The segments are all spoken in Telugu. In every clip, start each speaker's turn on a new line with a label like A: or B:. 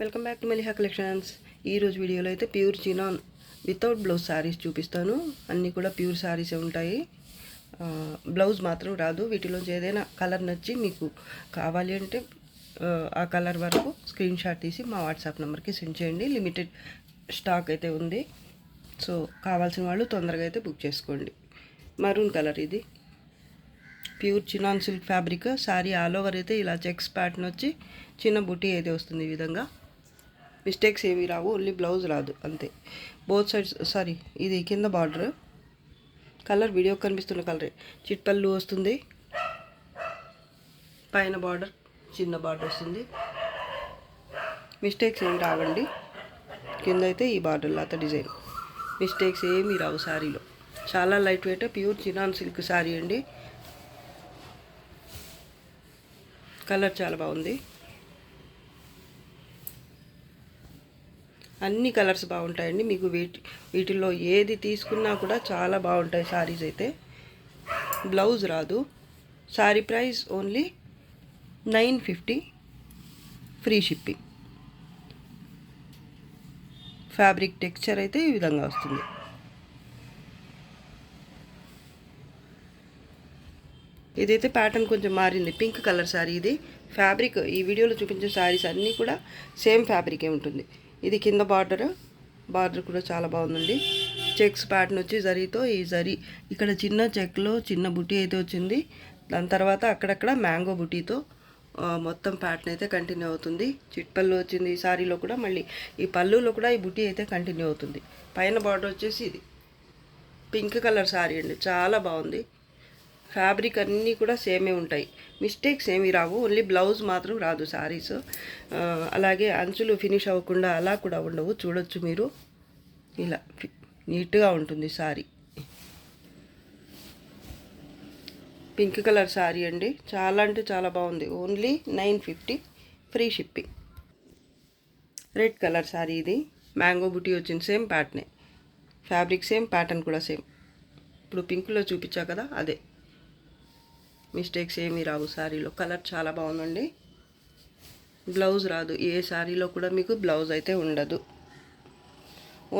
A: Welcome back to Maliha collections. ఈరోజు వీడియోలో అయితే pure chinon without blouse saris చూపిస్తాను. అన్నీ కూడా ప్యూర్ శారీసే ఉంటాయి. బ్లౌజ్ మాత్రం రాదు. వీటిలోంచి ఏదైనా కలర్ నచ్చి మీకు కావాలి అంటే ఆ కలర్ వరకు స్క్రీన్ షాట్ తీసి మా వాట్సాప్ నెంబర్కి సెండ్ చేయండి. లిమిటెడ్ స్టాక్ అయితే ఉంది. సో కావాల్సిన వాళ్ళు తొందరగా అయితే బుక్ చేసుకోండి. మరూన్ కలర్ ఇది pure chinon silk fabric sari all over అయితే ఇలా చెక్స్ ప్యాటర్న్ వచ్చి చిన్న బుటీ అయితే వస్తుంది. ఈ విధంగా మిస్టేక్స్ ఏవి రావు, ఓన్లీ బ్లౌజ్ రాదు అంతే. బోత్ సైడ్స్ సారీ ఇది కింద బార్డర్ కలర్ వీడియో కనిపిస్తున్న కలరే. చిట్పల్లు వస్తుంది, పైన బార్డర్ చిన్న బార్డర్ వస్తుంది. మిస్టేక్స్ ఏమి రావండి. కింద అయితే ఈ బార్డర్ లాత డిజైన్. మిస్టేక్స్ ఏమి రావు శారీలో. చాలా light weight pure chinon silk sari అండి. కలర్ చాలా బాగుంది. అన్ని కలర్స్ బాగుంటాయండి. మీకు వీటిల్లో ఏది తీసుకున్నా కూడా చాలా బాగుంటాయి శారీస్ అయితే. బ్లౌజ్ రాదు. Sari price only 950, free shipping. Fabric texture అయితే ఈ విధంగా వస్తుంది. ఇదైతే ప్యాటర్న్ కొంచెం మారింది. పింక్ కలర్ శారీ ఇది. ఫ్యాబ్రిక్ ఈ వీడియోలో చూపించే శారీస్ అన్నీ కూడా సేమ్ ఫ్యాబ్రికే ఉంటుంది. ఇది కింద బార్డర్ కూడా చాలా బాగుందండి. చెక్స్ ప్యాటర్న్ వచ్చి జరీతో ఈ జరీ ఇక్కడ చిన్న చెక్లో చిన్న బుటీ అయితే వచ్చింది. దాని తర్వాత అక్కడక్కడ మ్యాంగో బుటీతో మొత్తం ప్యాటర్న్ అయితే కంటిన్యూ అవుతుంది. చిట్పల్లు వచ్చింది ఈ శారీలో కూడా. మళ్ళీ ఈ పళ్ళులో కూడా ఈ బుటీ అయితే కంటిన్యూ అవుతుంది. పైన బార్డర్ వచ్చేసి ఇది పింక్ కలర్ శారీ అండి. చాలా బాగుంది. ఫ్యాబ్రిక్ అన్నీ కూడా సేమే ఉంటాయి. మిస్టేక్స్ ఏమీ రావు. ఓన్లీ బ్లౌజ్ మాత్రం రాదు శారీస్. అలాగే అంచులు ఫినిష్ అవ్వకుండా అలా కూడా ఉండవు. చూడొచ్చు మీరు. ఇలా నీట్గా ఉంటుంది శారీ. పింక్ కలర్ శారీ అండి. చాలా అంటే చాలా బాగుంది. Only 950, free shipping. Red colour sari ఇది. మ్యాంగో బుటీ వచ్చింది. సేమ్ ప్యాటర్నే. ఫ్యాబ్రిక్ సేమ్, ప్యాటర్న్ కూడా సేమ్. ఇప్పుడు పింక్లో చూపించా కదా అదే. మిస్టేక్స్ ఏమీ రావు శారీలో. కలర్ చాలా బాగుందండి. బ్లౌజ్ రాదు. ఏ శారీలో కూడా మీకు బ్లౌజ్ అయితే ఉండదు.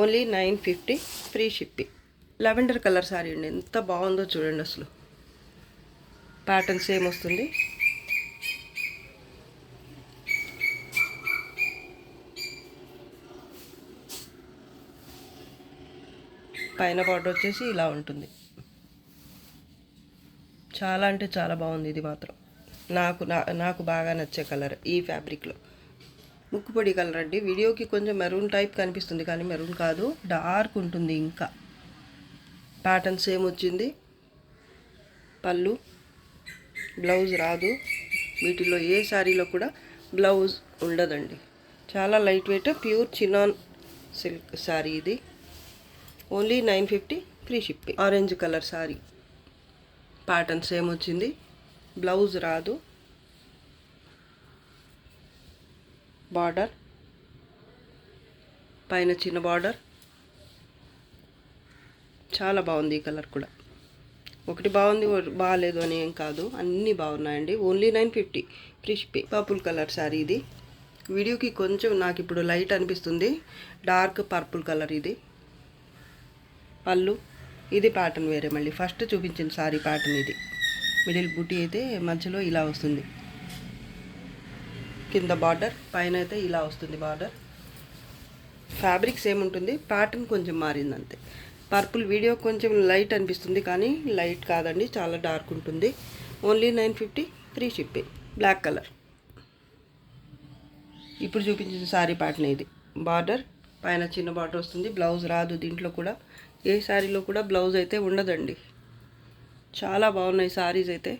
A: Only 950, free shipping. Lavender colour sari అండి. ఎంత బాగుందో చూడండి అసలు. ప్యాటర్న్ సేమ్ వస్తుంది. పైన బార్డర్ వచ్చేసి ఇలా ఉంటుంది. చాలా అంటే చాలా బాగుంది. ఇది మాత్రం నాకు బాగా నచ్చే కలర్ ఈ ఫ్యాబ్రిక్లో. ముక్కుపొడి కలర్ అండి. వీడియోకి కొంచెం మెరూన్ టైప్ కనిపిస్తుంది కానీ మెరూన్ కాదు, డార్క్ ఉంటుంది. ఇంకా ప్యాటర్న్ సేమ్ వచ్చింది. పళ్ళు, బ్లౌజ్ రాదు. వీటిలో ఏ శారీలో కూడా బ్లౌజ్ ఉండదండి. చాలా light weight pure chinon silk sari ఇది. Only 950, free shipping. Orange colour sari. Pattern same వచ్చింది. బ్లౌజ్ రాదు. బార్డర్ పైన చిన్న బార్డర్. చాలా బాగుంది ఈ కలర్ కూడా. ఒకటి బాగుంది బాగాలేదు అని ఏం కాదు, అన్నీ బాగున్నాయండి. Only 950, free shipping. Purple colour sari ఇది. వీడియోకి కొంచెం నాకు ఇప్పుడు లైట్ అనిపిస్తుంది. డార్క్ పర్పుల్ కలర్ ఇది. పళ్ళు ఇది ప్యాటర్న్ వేరే. మళ్ళీ ఫస్ట్ చూపించిన శారీ ప్యాటర్న్ ఇది. మిడిల్ బుటీ అయితే మధ్యలో ఇలా వస్తుంది. కింద బార్డర్, పైన అయితే ఇలా వస్తుంది బార్డర్. ఫ్యాబ్రిక్ సేమ్ ఉంటుంది. ప్యాటర్న్ కొంచెం మారింది అంతే. పర్పుల్ వీడియో కొంచెం లైట్ అనిపిస్తుంది కానీ లైట్ కాదండి, చాలా డార్క్ ఉంటుంది. Only 950, free shipping. Black colour. ఇప్పుడు చూపించిన శారీ ప్యాటర్న్ ఇది. బార్డర్ పైన చిన్న బార్డర్ వస్తుంది. బ్లౌజ్ రాదు. దీంట్లో కూడా ఏ శారీలో కూడా బ్లౌజ్ అయితే ఉండదండి. చాలా బాగున్నాయి శారీస్ అయితే.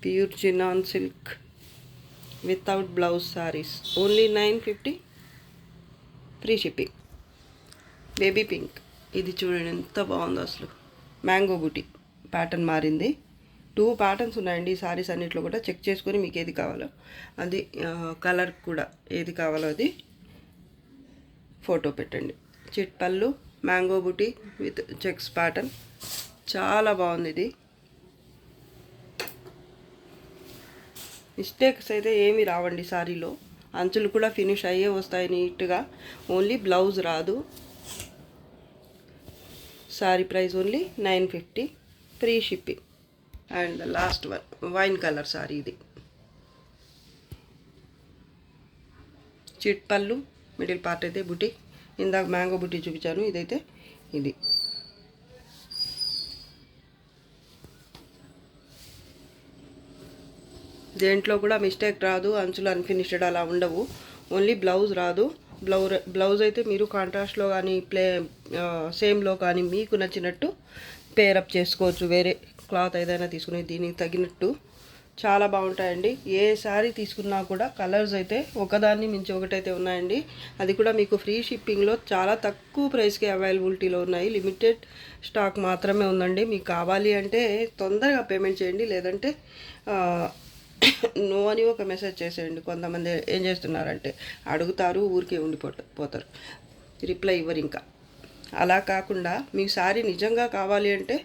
A: Pure chinon silk without blouse saris. Only 950, free shipping. Baby pink. ఇది చూడండి ఎంత బాగుందో అసలు. మ్యాంగో బుటీ. ప్యాటర్న్ మారింది. 2 ప్యాటర్న్స్ ఉన్నాయండి ఈ శారీస్ అన్నిట్లో కూడా. చెక్ చేసుకొని మీకు ఏది కావాలో అది, కలర్ కూడా ఏది కావాలో అది ఫోటో పెట్టండి. చిట్పల్లు, mango buti with checks pattern. చాలా బాగుంది ఇది. మిస్టేక్స్ అయితే ఏమీ రావండి సారీలో. అంచులు కూడా ఫినిష్ అయ్యే వస్తాయి నీట్గా. ఓన్లీ బ్లౌజ్ రాదు. Sorry price only 950, free shipping. And last one wine colour sorry. ఇది చిట్ పళ్ళు, మిడిల్ పార్ట్ అయితే బుటీ. ఇందాక మ్యాంగో బుటీ చూపించాను, ఇదైతే ఇది. దేంట్లో కూడా మిస్టేక్ రాదు, అంచులు అన్ఫినిష్డ్ అలా ఉండవు. ఓన్లీ బ్లౌజ్ రాదు. బ్లౌజ్ అయితే మీరు కాంట్రాస్ట్లో కానీ సేమ్లో కానీ మీకు నచ్చినట్టు పేరప్ చేసుకోవచ్చు. వేరే క్లాత్ ఏదైనా తీసుకుని దీనికి తగినట్టు చాలా బాగుంటాయండి. ఏ శారీ తీసుకున్నా కూడా కలర్స్ అయితే ఒకదాన్ని మించి ఒకటైతే ఉన్నాయండి. అది కూడా మీకు ఫ్రీ షిప్పింగ్లో చాలా తక్కువ ప్రైస్కి అవైలబిలిటీలో ఉన్నాయి. లిమిటెడ్ స్టాక్ మాత్రమే ఉందండి. మీకు కావాలి అంటే తొందరగా పేమెంట్ చేయండి, లేదంటే నో అని ఒక మెసేజ్ చేసేయండి. కొంతమంది ఏం చేస్తున్నారంటే అడుగుతారు, ఊరికే ఉండిపోతారు, రిప్లై ఇవ్వరు. ఇంకా అలా కాకుండా మీకు శారీ నిజంగా కావాలి అంటే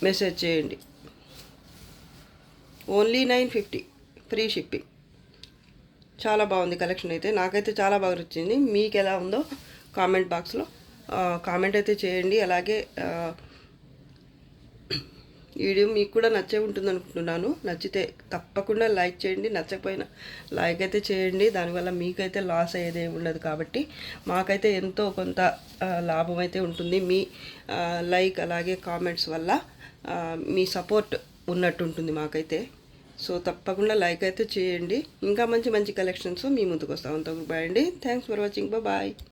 A: మెసేజ్ చేయండి. Only 950, free shipping. చాలా బాగుంది కలెక్షన్ అయితే. నాకైతే చాలా బాగా నచ్చింది. మీకు ఎలా ఉందో కామెంట్ బాక్స్లో కామెంట్ అయితే చేయండి. అలాగే వీడియో మీకు కూడా నచ్చే ఉంటుంది అనుకుంటున్నాను. నచ్చితే తప్పకుండా లైక్ చేయండి. నచ్చకపోయినా లైక్ అయితే చేయండి. దానివల్ల మీకైతే లాస్ అయ్యేది ఏమి ఉండదు, కాబట్టి మాకైతే ఎంతో కొంత లాభం అయితే ఉంటుంది. మీ లైక్ అలాగే కామెంట్స్ వల్ల మీ సపోర్ట్ ఉన్నట్టు ఉంటుంది మాకైతే. సో తప్పకుండా లైక్ అయితే చేయండి. ఇంకా మంచి మంచి కలెక్షన్స్ మీ ముందుకు వస్తాం. అంత బాయ్ అండి. Thanks for watching. బాయ్.